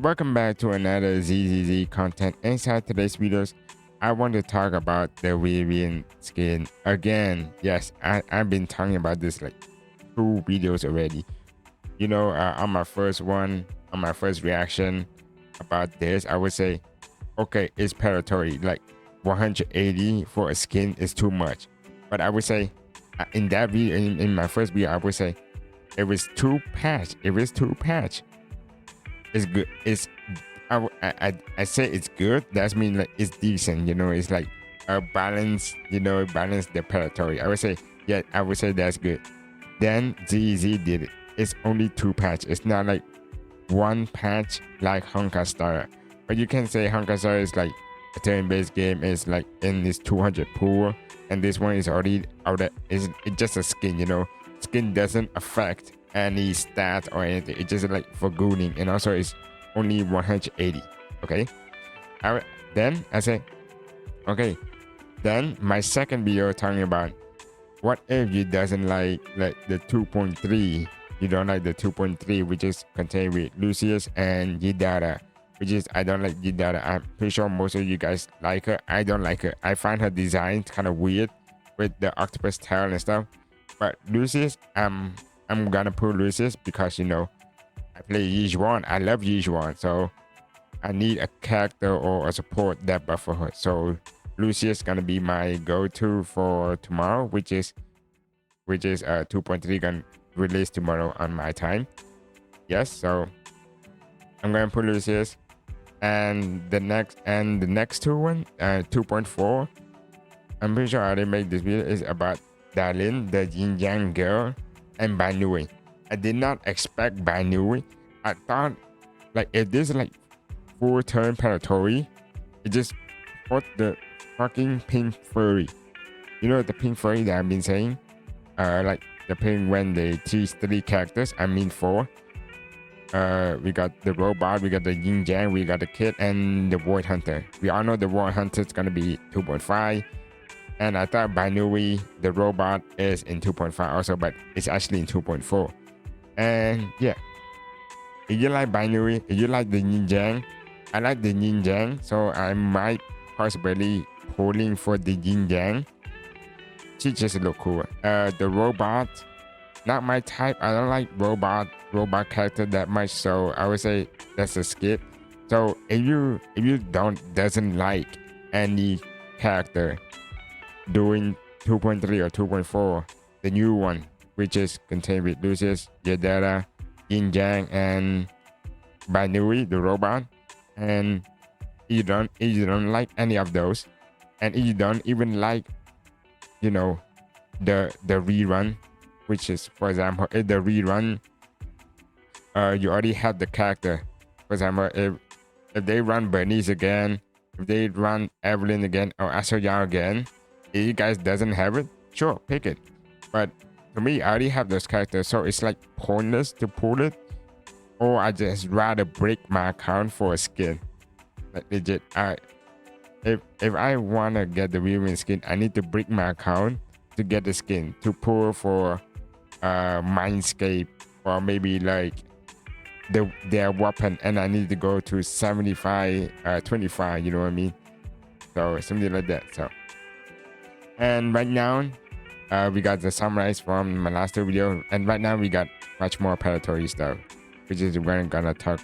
Welcome back to another ZZZ content. Inside today's videos, I want to talk about the Vivian skin again. Yes, I've been talking about this like 2 videos already. On my first one, on my first reaction about this, I would say, okay, it's predatory. Like 180 for a skin is too much. But I would say, in that video, in my first video, I would say, it was too patch. It's good. I say it's good. That means like it's decent. It's like a balance. Balance the predatory. I would say, yeah, I would say that's good. Then ZZ did it. It's only 2 patch. It's not like 1 patch like Honka Star. But you can say Honka Star is like a turn-based game. Is like in this 200 pool, and this one is already out there. It's just a skin. Skin doesn't affect any stat or anything. It's just like for gooning, and also it's only 180. Okay. Then I say, okay. Then my second video talking about what if you doesn't like the 2.3. You don't like the 2.3, which is contained with Lucius and Yidara, which is I don't like Yidara. I'm pretty sure most of you guys like her. I don't like her. I find her design kind of weird with the octopus tail and stuff. But Lucius, I'm gonna put Lucius because I play Yijuan. I love Yijuan, so I need a character or a support that buff for her. So Lucius gonna be my go-to for tomorrow, which is 2.3 gonna release tomorrow on my time. Yes, so I'm gonna put Lucius, and the next 2.4. I'm pretty sure I already made this video, is about Darlene, the Yin Yang girl, and Banui. I did not expect Banui. I thought like if this is like full turn predatory, it just put the fucking pink furry. The pink furry that I've been saying? Like the pink when they teach 3 characters, I mean 4. We got the robot, we got the Yin Yang, we got the kid, and the Void Hunter. We all know the Void Hunter is gonna be 2.5. And I thought Banui, the robot, is in 2.5 also, but it's actually in 2.4. And yeah, if you like Banui, if you like the Yin Yang, I like the Yin Yang, so I might possibly pulling for the Yin Yang. She just look cool. The robot, not my type. I don't like robot character that much, so I would say that's a skip. So if you doesn't like any character doing 2.3 or 2.4, the new one, which is contained with Lucius, Yadara, Yin Yang, and Banui, the robot, and you don't like any of those, and you don't even like the rerun, which is, for example, if the rerun you already have the character. For example, if they run Bernice again, if they run Evelyn again, or Asoya again, if you guys doesn't have it, sure, pick it. But to me, I already have those characters, so it's like pointless to pull it. Or I just rather break my account for a skin. Like legit, if I wanna get the Vivian skin, I need to break my account to get the skin, to pull for Mindscape, or maybe like their weapon, and I need to go to 75 25, you know what I mean? So something like that. So, and right now we got the summarize from my last 2 video, and right now we got much more predatory stuff, which is we're gonna talk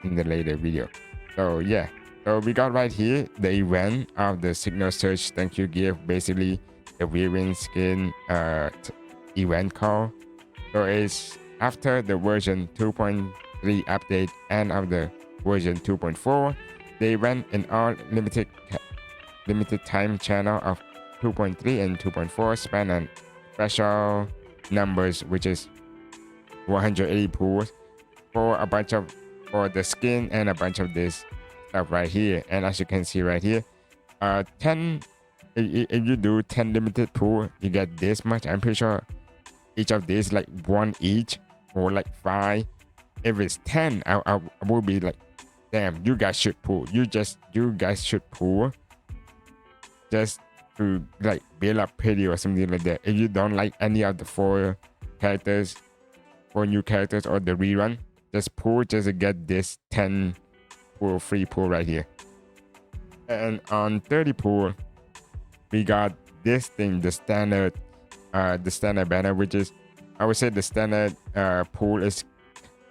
in the later video. So yeah, so we got right here the event of the signal search thank you gift, basically the Vivian skin event call. So it's after the version 2.3 update and of the version 2.4, they ran an all limited time channel of 2.3 and 2.4 span on special numbers, which is 180 pools for the skin and a bunch of this stuff right here. And as you can see right here, 10, if you do 10 limited pool, you get this much. I'm pretty sure each of these like 1 each, or like 5. If it's 10, I will be like, damn, you guys should pool. You guys should pool just to like build up pity or something like that. If you don't like any of the 4 characters, 4 new characters or the rerun, just pool just to get this 10 pool, free pool right here. And on 30 pool, we got this thing, the standard banner, which is, I would say the standard pool is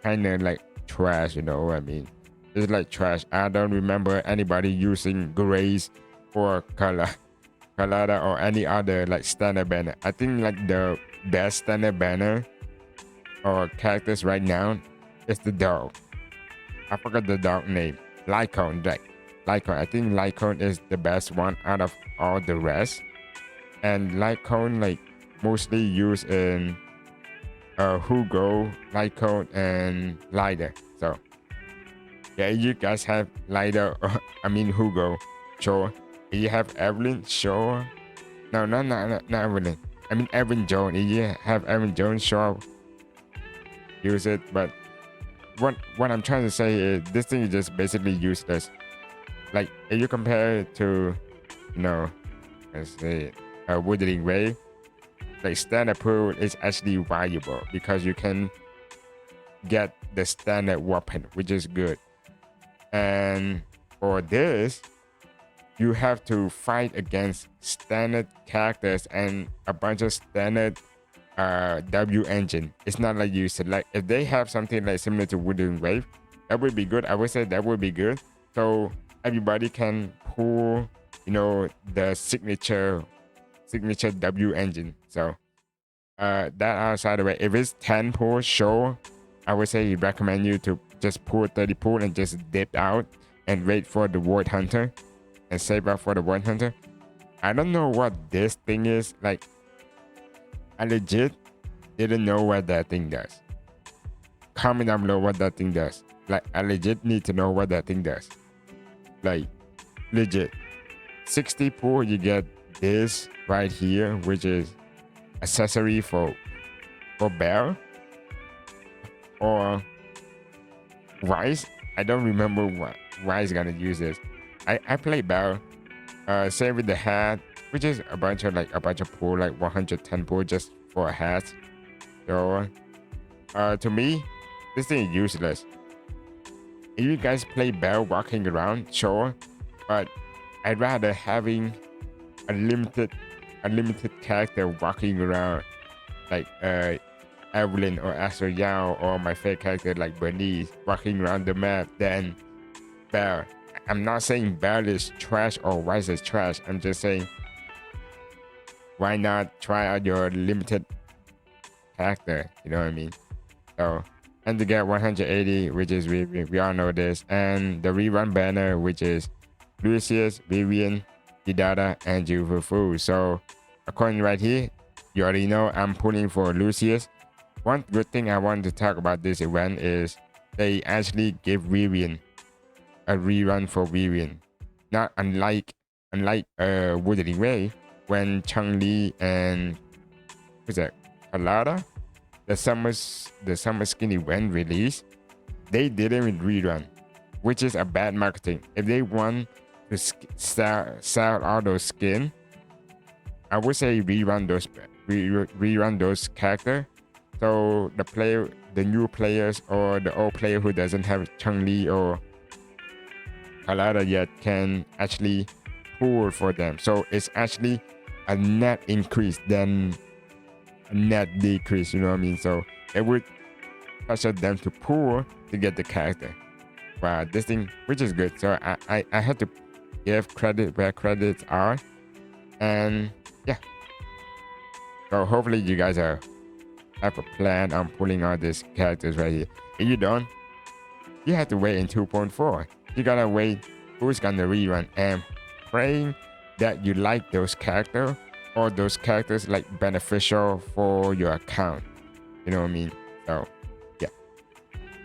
kind of like trash, you know what I mean? It's like trash. I don't remember anybody using grays or colada or any other like standard banner. I think like the best standard banner or characters right now is the dog. I forgot the dog name. Lycon, like Lycon. I think Lycon is the best one out of all the rest. And Lycon like mostly used in Hugo, Lycon, and Lider. So yeah, you guys have Lider, or I mean Hugo, sure. You have Evelyn, sure. No, not Evelyn. I mean Evan Jones. You have Evan Jones, sure. Use it, but what I'm trying to say is this thing is just basically useless. Like if you compare it to, you know, let's say a Wuthering Wave, like standard pool is actually valuable because you can get the standard weapon, which is good. And for this, you have to fight against standard characters and a bunch of standard W engine. It's not like you select. If they have something like similar to Wuthering Wave, that would be good. I would say that would be good. So everybody can pull, you know, the signature W engine. So that outside of it, if it's 10 pull, sure, I would say recommend you to just pull 30 pull and just dip out and wait for the Void Hunter and save up for the Void Hunter. I don't know what this thing is. Like, I legit didn't know what that thing does. Comment down below what that thing does. Like, I legit need to know what that thing does. Like, legit. 60 pull, you get this right here, which is accessory for Bear or Rice. I don't remember what Rice gonna use this. I play Bear. Same with the hat, which is a bunch of pull, like 110 pull just for a hat. So to me, this thing is useless. If you guys play Bear walking around, sure, but I'd rather having a limited character walking around, like Evelyn or Astro Yao, or my favorite character like Bernice walking around the map than Bear. I'm not saying Bear is trash or Rice is trash. I'm just saying, why not try out your limited character? You know what I mean? So, and to get 180, which is we all know this, and the rerun banner, which is Lucius, Vivian, Hidada, and Jufufu. So, according right here, you already know I'm pulling for Lucius. One good thing I want to talk about this event is they actually give Vivian a rerun for Vivian. Not unlike Wuthering Wave, when Chun-Li and who's that? Kalada, the summer skin event release, they didn't rerun, which is a bad marketing. If they want to sell all those skin, I would say rerun those characters. So the new players or the old player who doesn't have Chun-Li or Kalada yet can actually pull for them. So it's actually a net increase than a net decrease, you know what I mean? So it would pressure them to pull to get the character. Wow, this thing, which is good. So I had to give credit where credits are. And yeah. So hopefully you guys have a plan on pulling all these characters right here. If you don't, you have to wait in 2.4. You gotta wait who's gonna rerun and praying that you like those characters or those characters like beneficial for your account. You know what I mean? So yeah.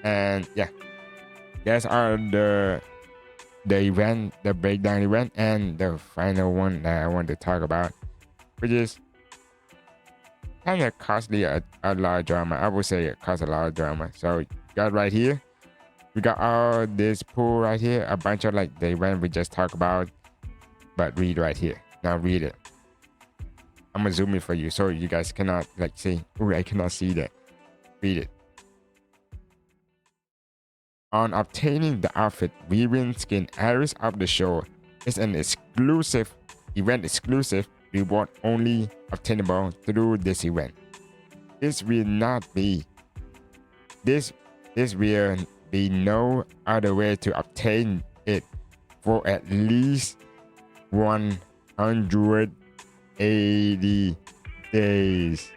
And yeah, that's are the event, the breakdown event, and the final one that I want to talk about, which is kind of costly, a lot of drama. I would say it costs a lot of drama. So got right here, we got all this pool right here, a bunch of like the event we just talked about, but read right here. Now read it. I'm gonna zoom it for you so you guys cannot like see. Oh, I cannot see that. Read it. On obtaining the outfit, Vivian Skin Iris of the Show is an exclusive, event exclusive reward only obtainable through this event. This will not be this will be no other way to obtain it for at least 180 days.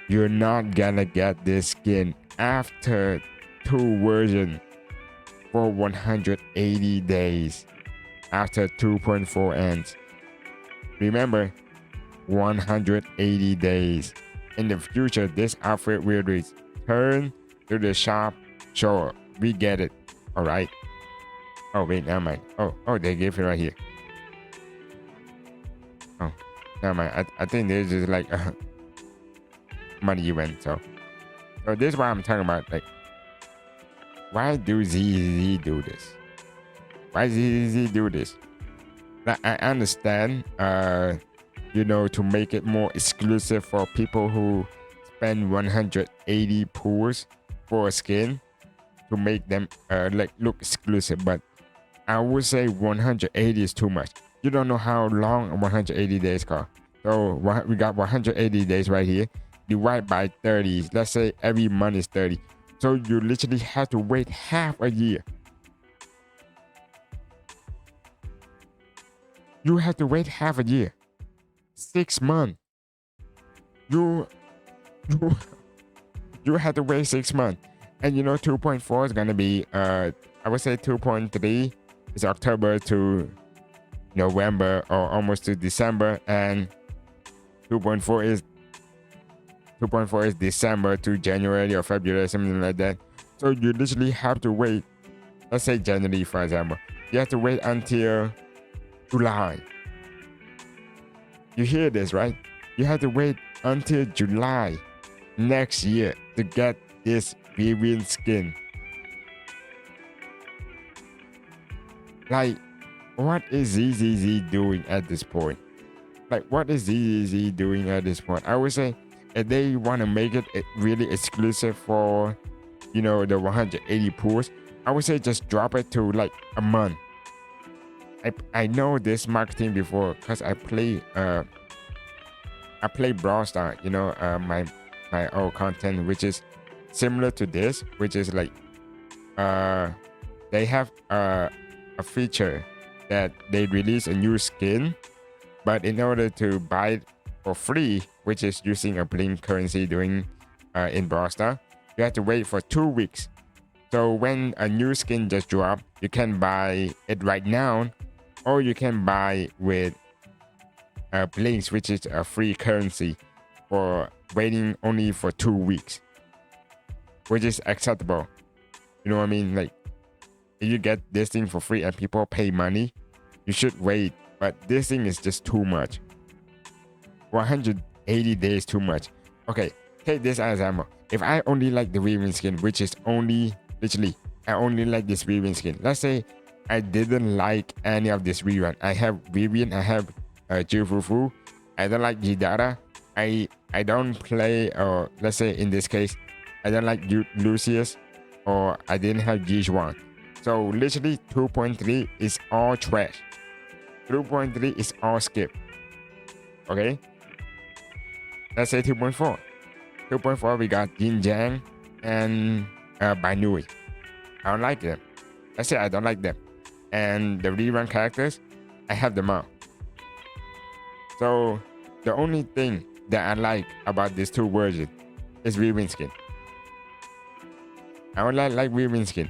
You're not gonna get this skin after 2 versions for 180 days after 2.4 ends. Remember, 180 days. In the future, this outfit will return to the shop. Sure, we get it. All right. Oh wait, never mind. Oh, they gave it right here. Oh, never mind. I think this is like a money event. So this is what I'm talking about. Like, why do ZZZ do this? Why ZZZ do this? Like, I understand, to make it more exclusive for people who spend 180 pools for a skin to make them look exclusive, but I would say 180 is too much. You don't know how long 180 days go. So we got 180 days right here. Divide by 30. Let's say every month is 30. So you literally have to wait half a year. You have to wait half a year. 6 months. You have to wait 6 months. And 2.4 is gonna be I would say 2.3 is October to November or almost to December, and 2.4 is December to January or February, something like that. So you literally have to wait. Let's say January, for example. You have to wait until July. You hear this, right? You have to wait until July next year to get this Vivian skin. Like, what is ZZZ doing at this point? Like, what is ZZZ doing at this point? I would say if they want to make it really exclusive for, the 180 pools, I would say just drop it to like a month. I know this marketing before because I play Brawl Stars, my old content, which is similar to this, which is like they have a feature that they release a new skin, but in order to buy it for free, which is using a blink currency doing in Brawl Stars, you have to wait for 2 weeks. So when a new skin just dropped, you can buy it right now, or you can buy with blinks, which is a free currency, for waiting only for 2 weeks, which is acceptable. You know what I mean? Like, if you get this thing for free and people pay money, you should wait. But this thing is just too much. 180 days too much. Okay, take this as example. If I only like the Vivian skin, which is only literally, I only like this Vivian skin. Let's say I didn't like any of this rerun. I have Vivian, I have Jufufu. I don't like Jidara. I don't play, or let's say in this case, I don't like Lucius, or I didn't have Jijuan. So literally 2.3 is all trash. 2.3 is all skip. Okay? Let's say 2.4. 2.4 we got Yin Yang and Bainui. I don't like them. Let's say I don't like them. And the rerun characters, I have them all. So the only thing that I like about these two versions is Vivian skin. I only like Vivian skin.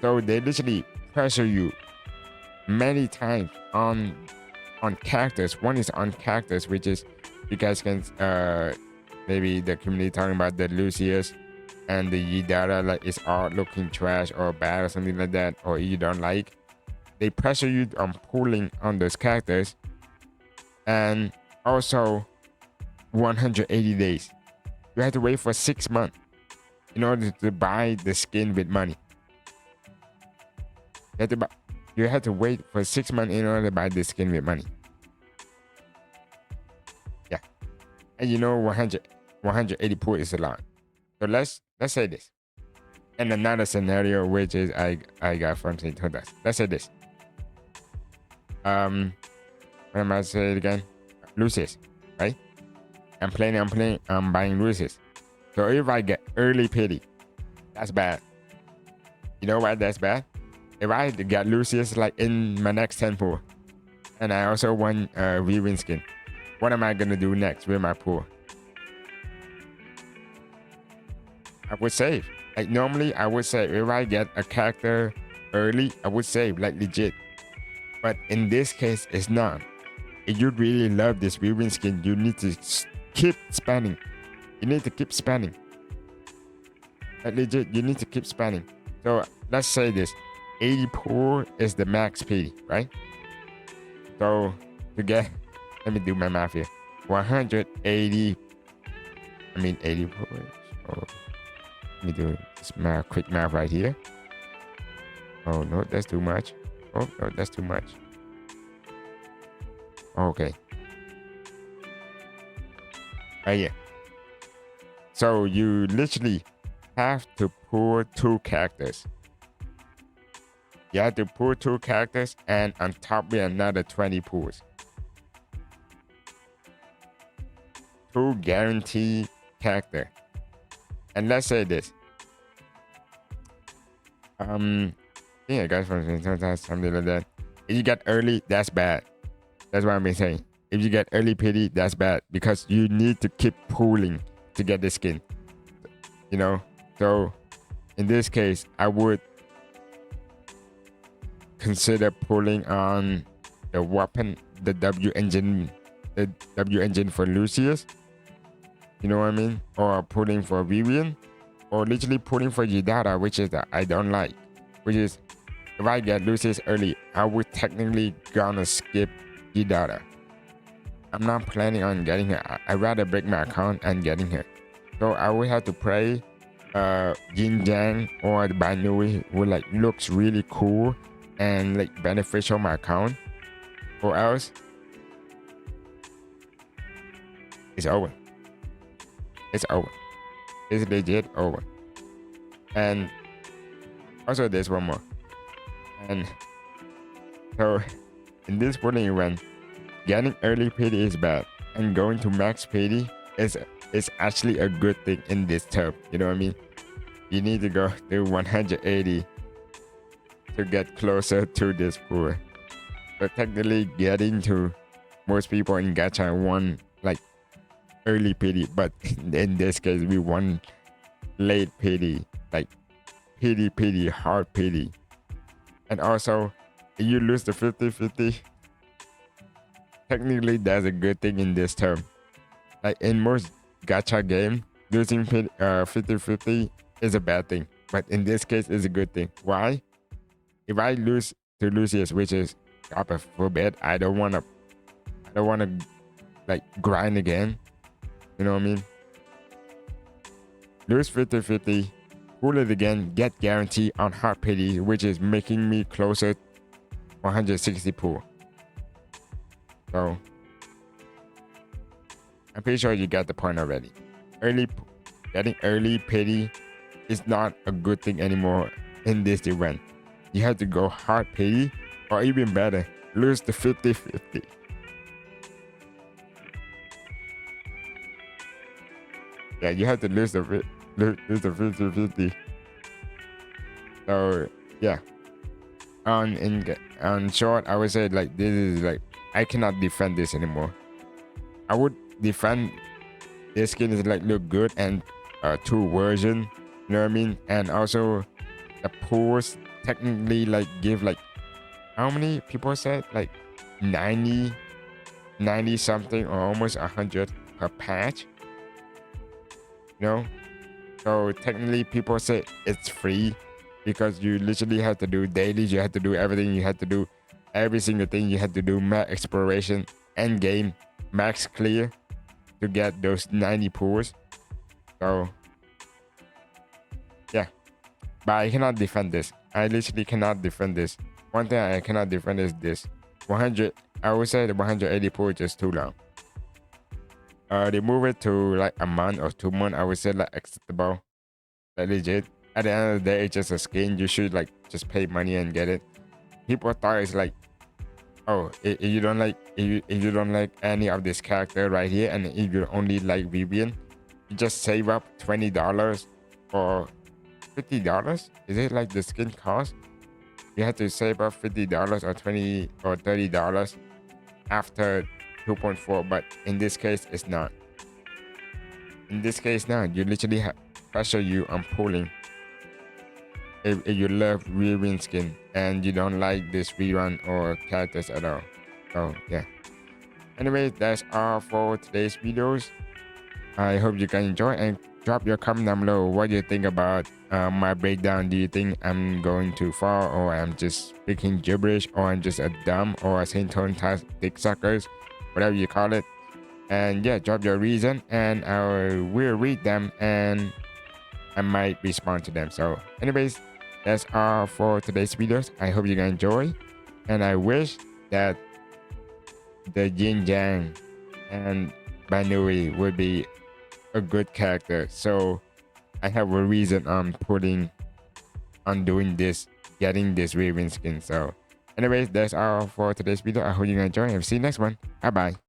So they literally pressure you many times on characters. One is on characters, which is you guys can maybe the community talking about the Lucius and the Yidara, like it's all looking trash or bad or something like that, or you don't like. They pressure you on pulling on those characters. And also 180 days. You have to wait for 6 months in order to buy the skin with money. You have to wait for 6 months in order to buy the skin with money. Yeah. And 180 pool is a lot. So let's say this. And another scenario, which is I got from St. Hudas. Let's say this. What am I say it again? Lucis, right? I'm buying Lucis. So if I get early pity, that's bad. You know why that's bad? If I get Lucius like in my next 10 pool, and I also want Vivian Skin, what am I gonna do next with my pool? I would save. Like normally I would save. If I get a character early, I would save like legit. But in this case, it's not. If you really love this Vivian Skin, you need to keep spending. You need to keep spending. Like legit, you need to keep spending. So let's say this, 80 pool is the max P, right? So to get, let me do my math here. 180, 80 pool. So let me do this quick math right here. Oh no, that's too much. Oh no, that's too much. Okay. Right here. So you literally have to pull 2 characters. You have to pull 2 characters and on top with another 20 pulls. 2 guaranteed character. And let's say this. Yeah, guys, sometimes something like that. If you get early, that's bad. That's what I've been saying. If you get early pity, that's bad because you need to keep pulling to get the skin. You know? So in this case, I would consider pulling on the weapon, the W engine for Lucius. You know what I mean? Or pulling for Vivian. Or literally pulling for Yidara, which is that I don't like. Which is, if I get Lucius early, I would technically gonna skip Yidara. I'm not planning on getting her. I'd rather break my account and getting her. So I would have to play Yin Yang or the Banui, who like looks really cool and like beneficial my account, or else it's over. It's over. It's legit over. And also there's one more. And so in this pulling event, getting early pity is bad, and going to max pity is actually a good thing in this term. You know what I mean? You need to go to 180 to get closer to this pool. So technically getting to most people in gacha want like early pity, but in this case we want late pity, like pity, hard pity. And also if you lose the 50-50, technically that's a good thing in this term. Like in most gacha game, losing 50-50 is a bad thing, but in this case it's a good thing. Why? If I lose to Lucius, which is God forbid, I don't wanna like grind again. You know what I mean? Lose 50-50, pull it again, get guarantee on hard pity, which is making me closer 160 pool. So I'm pretty sure you got the point already. Getting early pity is not a good thing anymore in this event. You have to go hard pity, or even better, lose the 50-50. Yeah, you have to lose the 50-50. So yeah, on short, I would say like this is like I cannot defend this anymore. I would defend this skin is like look good and 2 version, you know what I mean? And also the pools technically like give like how many people said like 90 something or almost 100 per patch, you know? So technically people say it's free because you literally have to do dailies, you have to do everything, you have to do every single thing, you have to do max exploration, end game, max clear to get those 90 pools. So yeah, but I cannot defend this. I literally cannot defend this. One thing I cannot defend is this 100. I would say the 180 pool is just too long. They move it to like a month or 2 months. I would say like acceptable, like legit. at the end of the day, it's just a skin. You should like just pay money and get it. People thought it's like, oh, if you don't like if you don't like any of this character right here, and if you only like Vivian, you just save up $20 or $50. Is it like the skin cost? You have to save up $50 or $20 or $30 after 2.4, but in this case, it's not. In this case, now you literally have pressure you on pulling. If you love Vivian skin and you don't like this rerun or characters at all. So yeah. Anyways, that's all for today's videos. I hope you can enjoy, and drop your comment down below. What do you think about my breakdown? Do you think I'm going too far, or I'm just speaking gibberish, or I'm just a dumb or a tone dick suckers, whatever you call it? And yeah, drop your reason and I will read them and I might respond to them. So anyways, that's all for today's videos. I hope you can enjoy, and I wish that the Yin Yang and Banui would be a good character, so I have a reason on doing this, getting this Vivian skin. So anyways, that's all for today's video. I hope you can enjoy and see you next one. Bye bye.